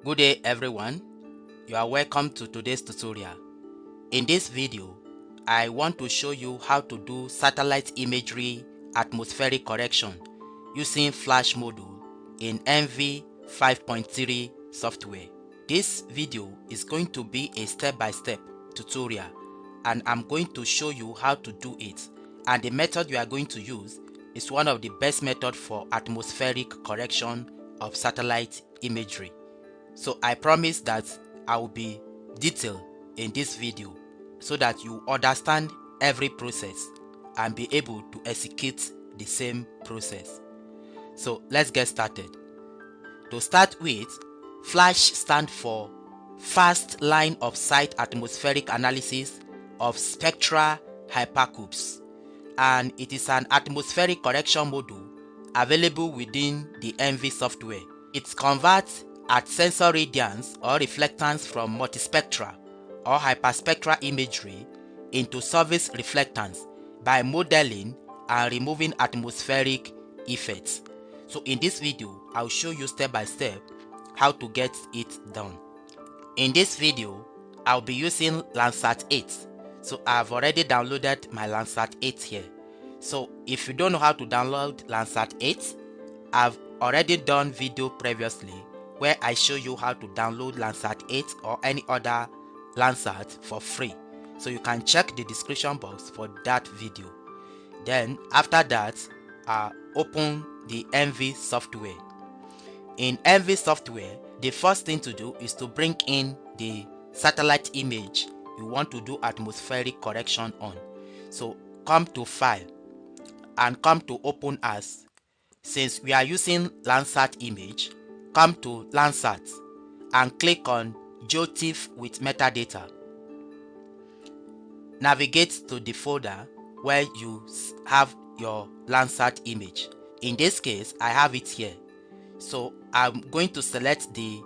Good day everyone, you are welcome to today's tutorial. In this video, I want to show you how to do satellite imagery atmospheric correction using FLAASH module in ENVI 5.3 software. This video is going to be a step-by-step tutorial and I'm going to show you how to do it, and the method you are going to use is one of the best methods for atmospheric correction of satellite imagery. So I promise that I will be detailed in this video so that you understand every process and be able to execute the same process. So let's get started. To start with, FLAASH stands for Fast Line of Sight Atmospheric Analysis of Spectral Hypercubes, and it is an atmospheric correction module available within the ENVI software. It converts at sensor radiance or reflectance from multispectral or hyperspectral imagery into surface reflectance by modeling and removing atmospheric effects. So in this video, I'll show you step by step how to get it done. In this video, I'll be using Landsat 8. So I've already downloaded my Landsat 8 here. So if you don't know how to download Landsat 8, I've already done video previously where I show you how to download Landsat 8 or any other Landsat for free. So you can check the description box for that video. Then after that, open the ENVI software. In ENVI software, the first thing to do is to bring in the satellite image you want to do atmospheric correction on. So come to File and come to Open As. Since we are using Landsat image, come to Landsat and click on Geospatial with metadata. Navigate to the folder where you have your Landsat image. In this case, I have it here. So I'm going to select the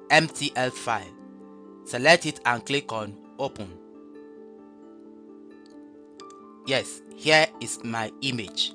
MTL file. Select it and click on Open. Yes, here is my image.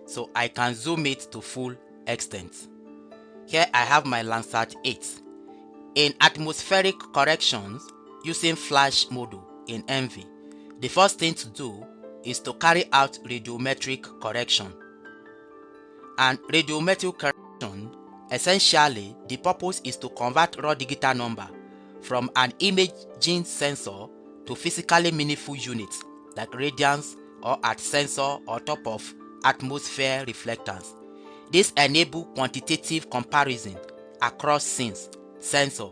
So I can zoom it to full extent. Here I have my Landsat 8. In atmospheric corrections using FLAASH module in ENVI, the first thing to do is to carry out radiometric correction. And radiometric correction, essentially the purpose is to convert raw digital number from an imaging sensor to physically meaningful units like radiance or at sensor or top of atmosphere reflectance. This enables quantitative comparison across scenes, sensor,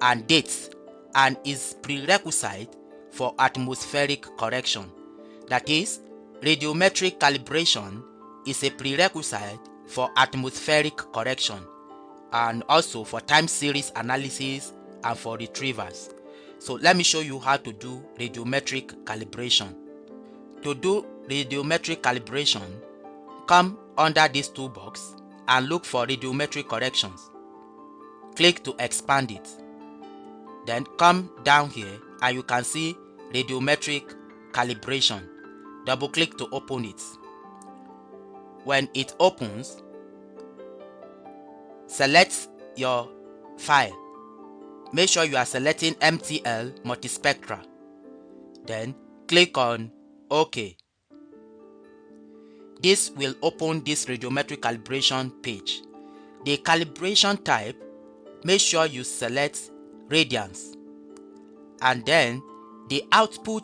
and dates, and is prerequisite for atmospheric correction. That is, radiometric calibration is a prerequisite for atmospheric correction and also for time series analysis and for retrievers. So let me show you how to do radiometric calibration. To do radiometric calibration, come under this toolbox and look for radiometric corrections. Click to expand it. Then come down here and you can see radiometric calibration. Double click to open it. When it opens, select your file. Make sure you are selecting MTL Multispectral. Then click on OK. This will open this radiometric calibration page. The calibration type, make sure you select radiance, and then the output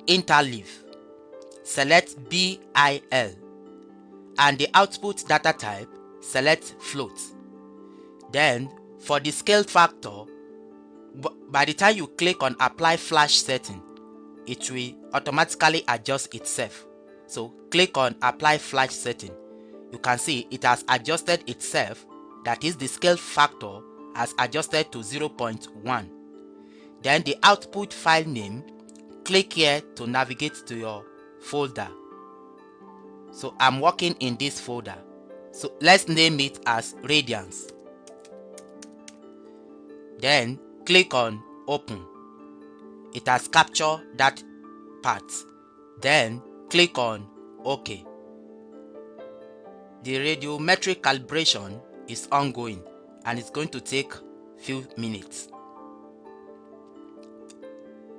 interleave, select BIL, and the output data type, select float. Then for the scale factor, by the time you click on apply FLAASH setting, it will automatically adjust itself. So click on apply FLAASH setting. You can see it has adjusted itself, that is the scale factor has adjusted to 0.1. Then the output file name, click here to navigate to your folder. So I'm working in this folder. So let's name it as radiance. Then click on open. It has captured that part. Then click on OK. The radiometric calibration is ongoing and it's going to take few minutes.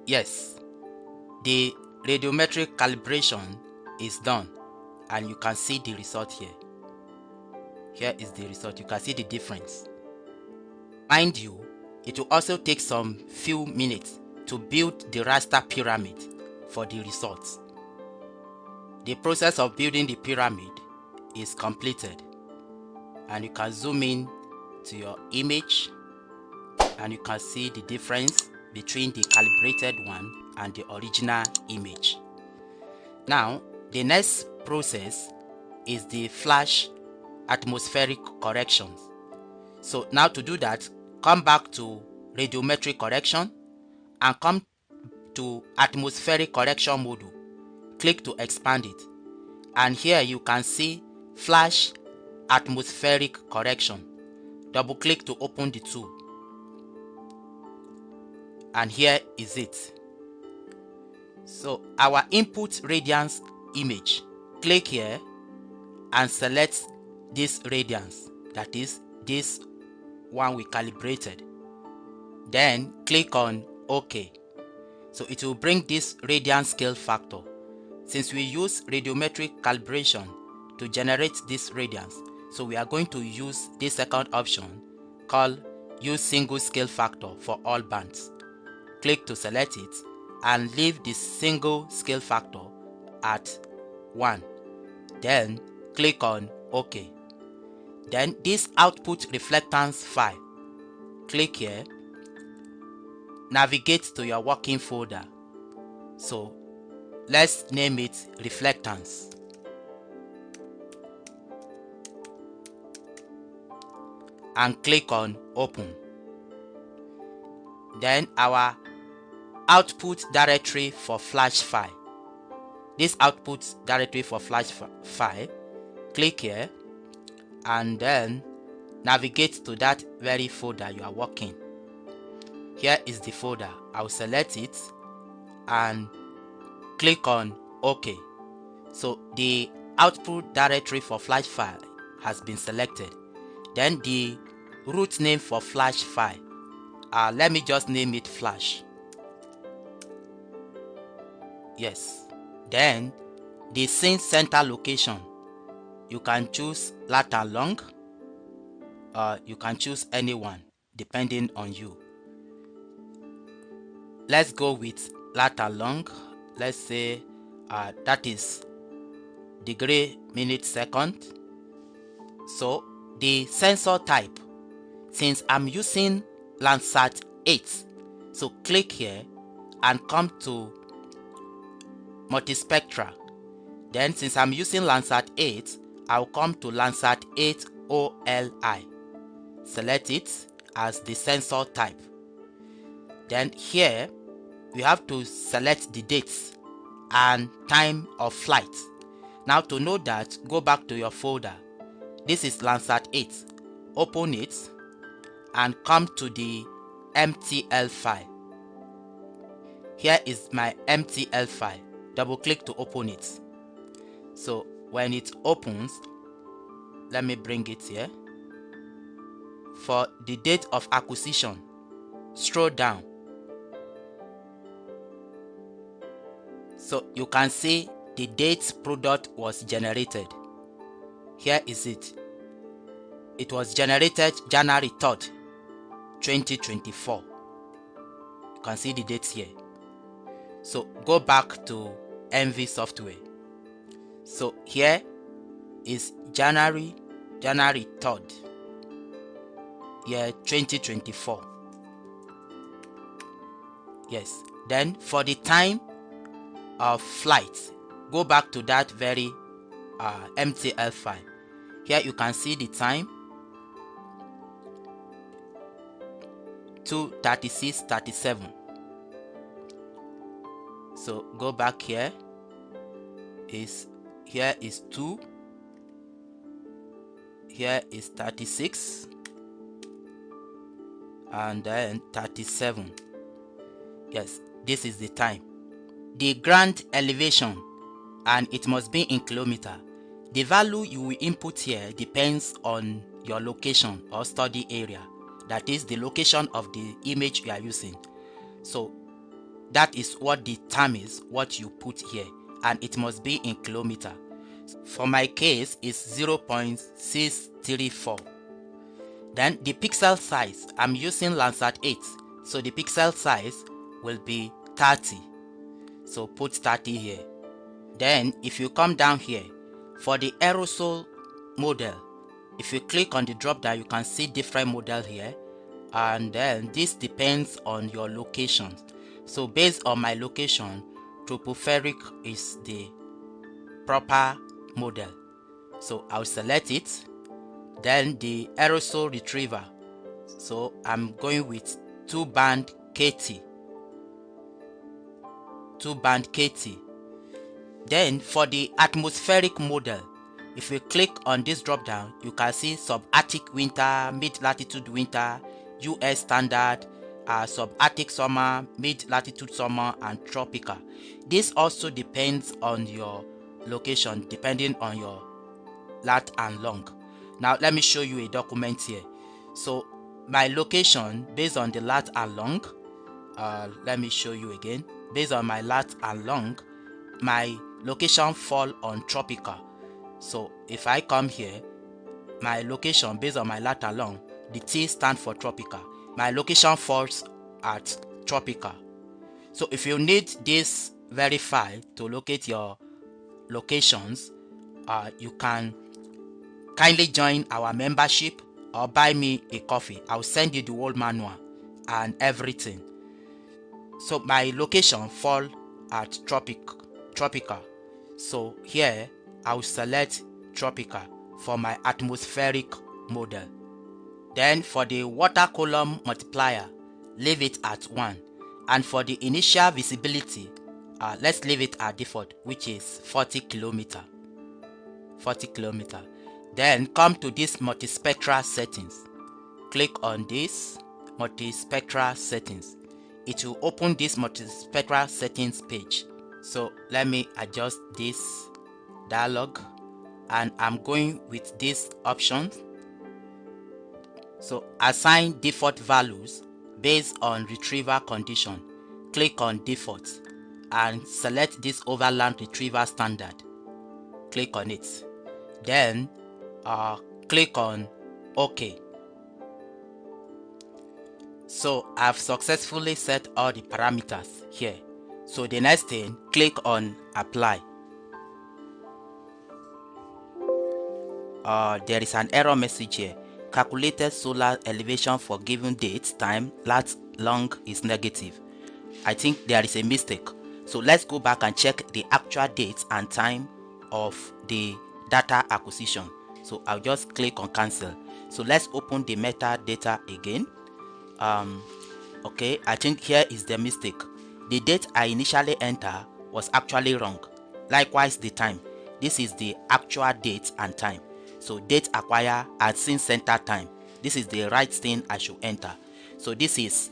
Yes, the radiometric calibration is done and you can see the result here. Here is the result. You can see the difference. Mind you, it will also take some few minutes to build the raster pyramid for the results. The process of building the pyramid is completed, and you can zoom in to your image and you can see the difference between the calibrated one and the original image. Now, the next process is the FLAASH atmospheric corrections. So now to do that, come back to radiometric correction and come to atmospheric correction module. Click to expand it, and here you can see FLAASH atmospheric correction. Double click to open the tool, and here is it. So our input radiance image, click here and select this radiance, that is this one we calibrated. Then click on OK. So it will bring this radiance scale factor. Since we use radiometric calibration to generate this radiance, so we are going to use this second option called use single scale factor for all bands. Click to select it and leave the single scale factor at 1. Then click on OK. Then this output reflectance file, click here, navigate to your working folder. So let's name it Reflectance. And click on Open. Then our output directory for FLAASH file. This output directory for FLAASH file, click here and then navigate to that very folder you are working. Here is the folder. I'll select it and click on OK. So the output directory for FLAASH file has been selected. Then the root name for FLAASH file, let me just name it FLAASH. Yes. Then the scene center location, you can choose lat and long, you can choose any one depending on you. Let's go with lat and long. Let's say that is degree, minute, second. So the sensor type, since I'm using Landsat 8, so click here and come to Multispectral. Then since I'm using Landsat 8, I'll come to Landsat 8 OLI. Select it as the sensor type. Then here we have to select the dates and time of flight. Now to know that, go back to your folder. This is Landsat 8. Open it and come to the MTL file. Here is my MTL file. Double click to open it. So when it opens, let me bring it here. For the date of acquisition, scroll down. So you can see the date product was generated. Here is it. It was generated January 3rd, 2024. You can see the date here. So go back to ENVI software. So here is January 3rd, year 2024. Yes. Then for the time of flight, go back to that very MTL file. Here you can see the time 2:36:37. So go back here. Here is 2. Here is 36. And then 37. Yes, this is the time. The ground elevation, and it must be in kilometer. The value you will input here depends on your location or study area. that is the location of the image you are using. So that is what the term is, what you put here, and it must be in kilometer. For my case is 0.634. Then the pixel size, I'm using Landsat 8, so the pixel size will be 30. So put 30 here. Then if you come down here, for the aerosol model, if you click on the drop down, you can see different model here, and then this depends on your location. So based on my location, tropospheric is the proper model, so I'll select it. Then the aerosol retriever, so I'm going with 2-band KT. Then for the atmospheric model, if you click on this drop down, you can see subarctic winter, mid-latitude winter, US standard, subarctic summer, mid-latitude summer, and tropical. This also depends on your location, depending on your lat and long. Now let me show you a document here. So my location based on the lat and long, let me show you again. Based on my lat and long, my location fall on tropical. So if I come here, my location based on my lat and long, the T stand for tropical. My location falls at tropical. So if you need this verified to locate your locations, you can kindly join our membership or buy me a coffee. I'll send you the whole manual and everything. So my location fall at tropical. So here I'll select tropical for my atmospheric model. Then for the water column multiplier, leave it at 1. And for the initial visibility, let's leave it at default, which is 40 kilometer. Then come to this multispectral settings. Click on this multispectral settings. It will open this multispectral settings page. So let me adjust this dialog, and I'm going with this option. So assign default values based on retrieval condition. Click on default and select this overland retrieval standard. Click on it. Then click on OK. So I've successfully set all the parameters here. So the next thing, click on apply. There is an error message here. Calculated solar elevation for given date, time, lat, long is negative. I think there is a mistake. So let's go back and check the actual date and time of the data acquisition. So I'll just click on cancel. So let's open the metadata again. Okay, I think here is the mistake. The date I initially entered was actually wrong. Likewise the time. This is the actual date and time. So date acquire at scene center time. This is the right thing I should enter. So this is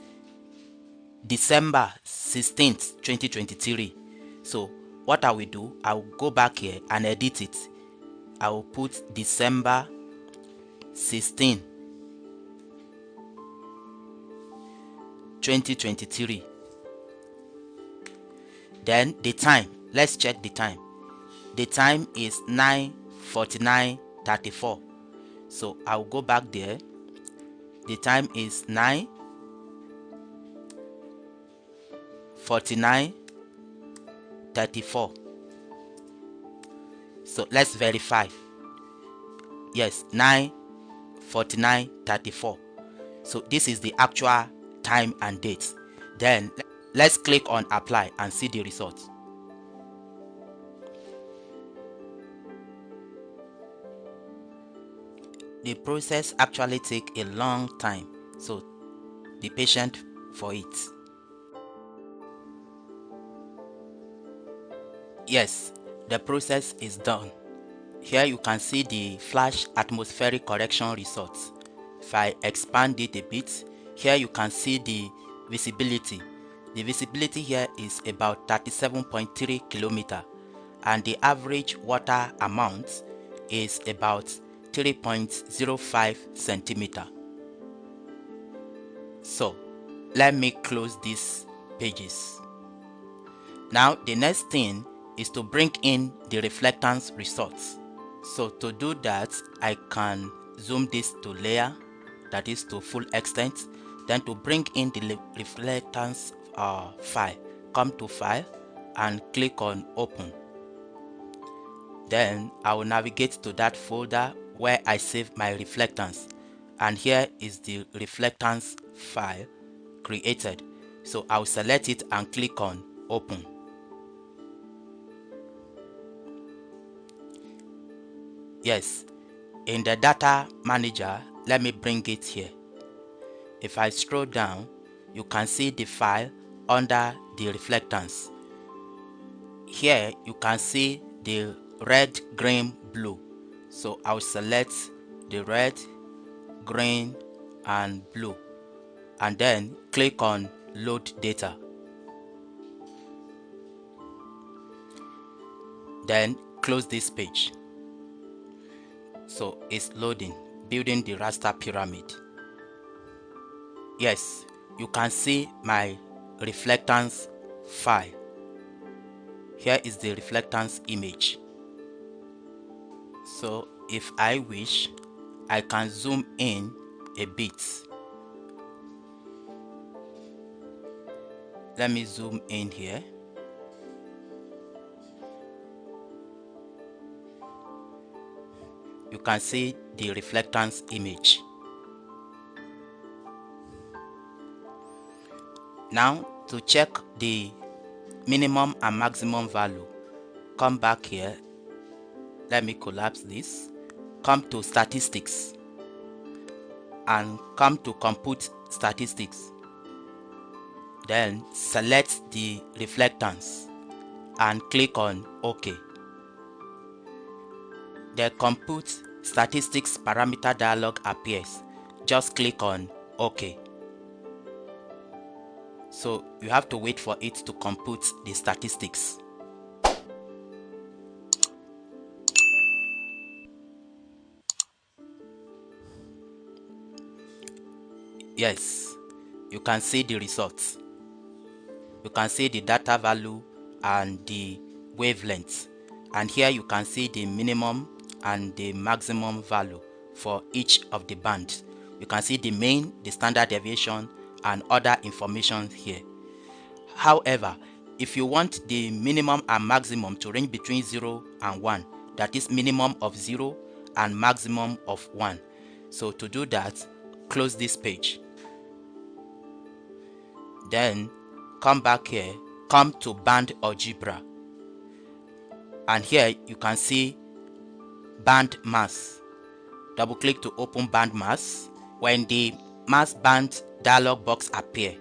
December 16th, 2023. So what I will do, I will go back here and edit it. I will put December 16, 2023. Then the time, let's check the time. The time is 9:49:34. So I'll go back there. The time is 9:49:34. So let's verify. Yes, 9:49:34. So this is the actual time and date. Then let's click on apply and see the results. The process actually takes a long time, so be patient for it. Yes, the process is done. Here you can see the FLAASH atmospheric correction results. If I expand it a bit, here you can see the visibility. The visibility here is about 37.3 kilometer, and the average water amount is about 3.05 centimeter. So let me close these pages. Now the next thing is to bring in the reflectance results. So to do that, I can zoom this to layer, that is to full extent. Then to bring in the reflectance file, come to file and click on open. Then I will navigate to that folder where I save my reflectance, and here is the reflectance file created. So I'll select it and click on open. Yes, in the data manager, let me bring it here. If I scroll down, you can see the file under the reflectance. Here you can see the red, green, blue. So I'll select the red, green and blue, and then click on load data. Then close this page. So it's loading, building the raster pyramid. Yes, you can see my reflectance file. Here is the reflectance image. So if I wish, I can zoom in a bit. Let me zoom in here. You can see the reflectance image. Now to check the minimum and maximum value, come back here. Let me collapse this. Come to statistics and come to compute statistics. Then select the reflectance and click on OK. The compute statistics parameter dialog appears. Just click on OK. So you have to wait for it to compute the statistics. Yes, you can see the results. You can see the data value and the wavelength, and here you can see the minimum and the maximum value for each of the bands. You can see the mean, the standard deviation and other information here. However, if you want the minimum and maximum to range between 0 and 1, that is minimum of 0 and maximum of 1. So to do that, close this page. Then come back here, come to band algebra, and here you can see band mass. Double click to open band mass. When the mass band dialog box appear,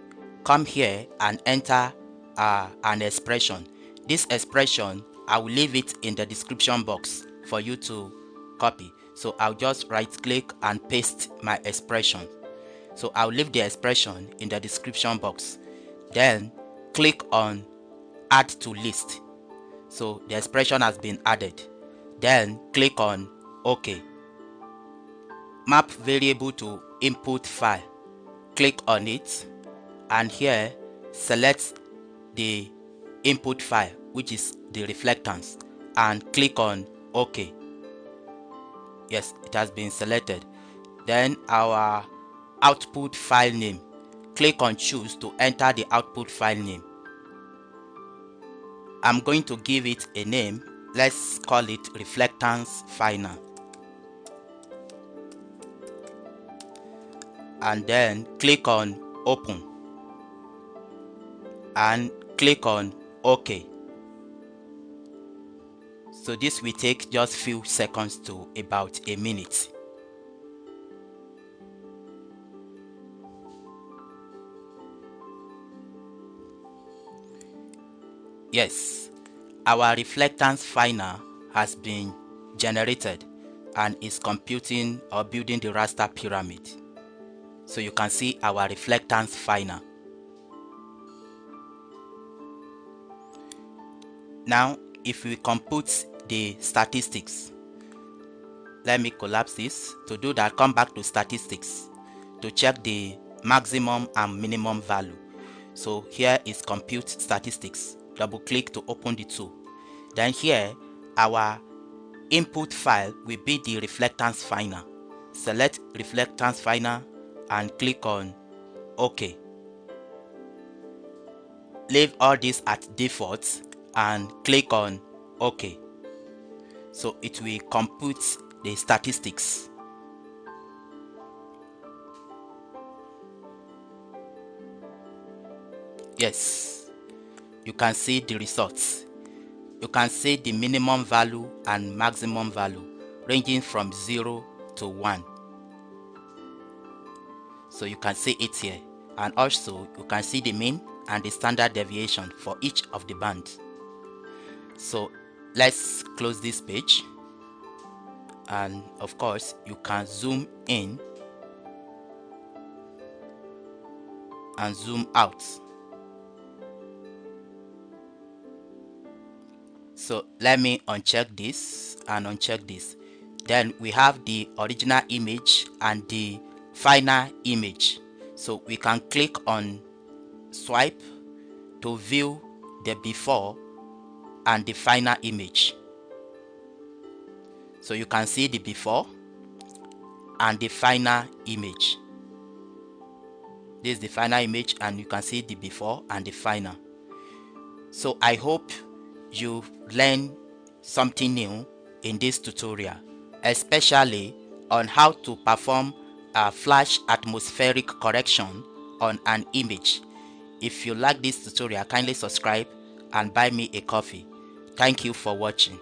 come here and enter an expression. This expression, I will leave it in the description box for you to copy. So I'll just right click and paste my expression. So I'll leave the expression in the description box. Then click on add to list. So the expression has been added. Then click on OK. Map variable to input file. Click on it, and here select the input file, which is the reflectance, and click on OK. Yes, it has been selected. Then our output file name. Click on choose to enter the output file name. I'm going to give it a name. Let's call it reflectance final. And then click on open and click on OK. So this will take just few seconds to about a minute. Yes, our reflectance final has been generated and is computing or building the raster pyramid. So you can see our reflectance final. Now, if we compute the statistics, let me collapse this. To do that, come back to statistics to check the maximum and minimum value. So here is compute statistics. Double click to open the tool. Then here our input file will be the reflectance finder. Select reflectance finder and click on OK. Leave all this at default and click on OK. So it will compute the statistics. Yes, you can see the results. You can see the minimum value and maximum value ranging from 0 to 1. So you can see it here, and also you can see the mean and the standard deviation for each of the bands. So let's close this page, and of course you can zoom in and zoom out. So let me uncheck this and uncheck this. Then we have the original image and the final image. So we can click on swipe to view the before and the final image. So you can see the before and the final image. This is the final image, and you can see the before and the final. So I hope you learned something new in this tutorial, especially on how to perform a FLAASH atmospheric correction on an image. If you like this tutorial, kindly subscribe and buy me a coffee. Thank you for watching.